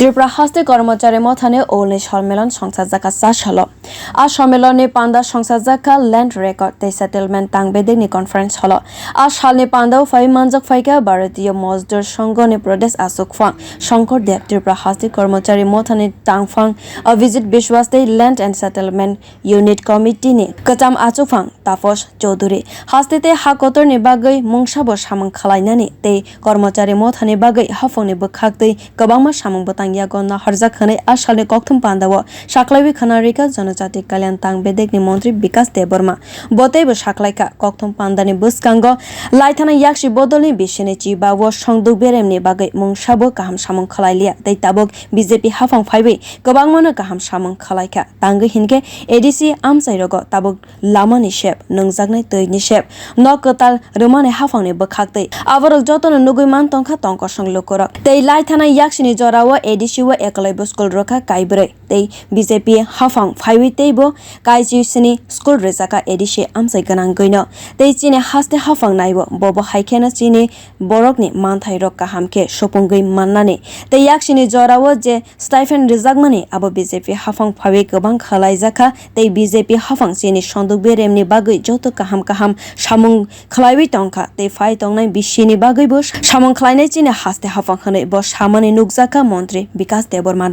Tripura haste karmachari mothane ulnwi sommelon songsajak salo. A sommelon ni panda songsajak land record te settlement tang bedek ni conference holo. A shal ni panda phai manjak phaika Bharatiya mojdur sangha ni pradesh achugphang Sankar Tripura haste karmachari mothane tangphang Abhijit biswash te land and settlement unit committee ni katam achugphang tapos chaudhuri haste te hakotor ni bagai mungsabo samang khwlainani te karmachari mothane bagai hafang ni bukhak te kabangma samang ya gonna harjak khane ashalni Kokthum panda wo khwlawi khanarika janajati kalyan tang bedek ni montri Bikash debbarma botebo khwlaikha Kokthum panda ni buskango laithana yakshi bodolni bishene chiba wo songduk beremni bagai mungsabo kaham samang khwlailia tei tabok BJP hafang phaibai kabangmano kaham samang khwlaikha tangi hinke ADC amchairogo tabok lamani shep nungjaknai toini shep nokotal rumane hafang ni bukhak tei aborok jotono nugui man tongkha tongkosong lukorok tei laithana yakshini jorawo ADC wo ekalai school roka kaibre tei BJP hafang phaiwi teibo kaiji sini school rezaka ADC amsai ganang goino tei chini haste hafang naibo bobo haikena chini borokni manthai rok kahamke sopongoi mannani tei yaksini jorawo je stipend rizakmani abo BJP hafang phaiwi gobang khalaijaka tei BJP hafang chini sonduk beremni bagui joto kaham samung khwlawi tongkha tei phai tongnai bishini bagui bo samung khwlainai chini haste hafang khane bo samani nukjaka montri Bikash debbarma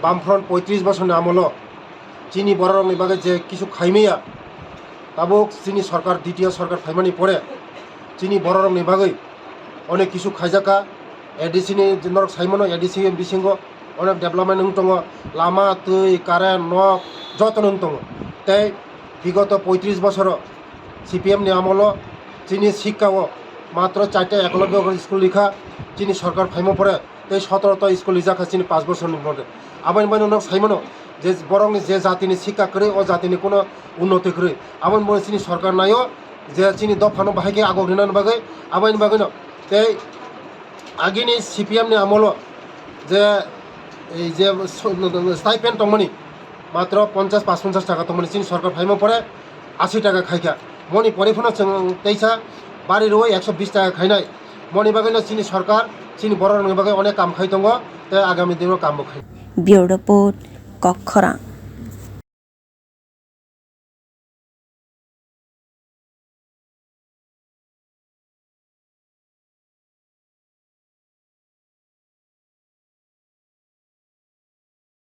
বামফ্রন্ট ৩৫ বছর আমল চিনি বড় রঙের বাগে যে কিছু খাইমেয়া তাবক চিনি সরকার দ্বিতীয় সরকার ফাইমানি পরে চিনি বড় রঙের বাগে অনেক কিছু খাইজাকা এডিসিনি নরক সাইমনো এডিসি বিসিঙ্গ অনেক ডেভেলপমেন্ট দङ লামা তৈ কারেন্ট নক যত দङ তাই বিগত ৩৫ বছর সিপিএম নি আমল চিনি শিক্ষাও মাত্র 4টা একলব্য স্কুল লিখা চিনি সরকার ফাইমো পরে এই 17টা স্কুল লিজাখা চিনি 5 বছরनि মধ্যে আবাইন বাইন নক সাইমনো যে বরংনি যে জাতিনি শিক্ষা করে ও জাতিনি কোনো উন্নতি করে আবাইন বনে চিনি সরকার নাইও যে চিনি দফানো বাহাইকে আগো রিনান বাগে আবাইন বাগে ন এই আগিনি সিপিএম নি আমল যে এই যে স্টাইপেন্ড দংমনি মাত্র 50-55 টাকা দংমনি চিনি সরকার ফাইমো পরে 80 টাকা খাইখা মনি পরিফোন তেইসা বাড়ির ওই 120 টাকা খাইনাই মনি বাগে চিনি সরকার চিনি বড় রঙের বাগে অনেক কাম খাই দङ তাই আগামী দিনও কাম খাই Bureau Report Kokthum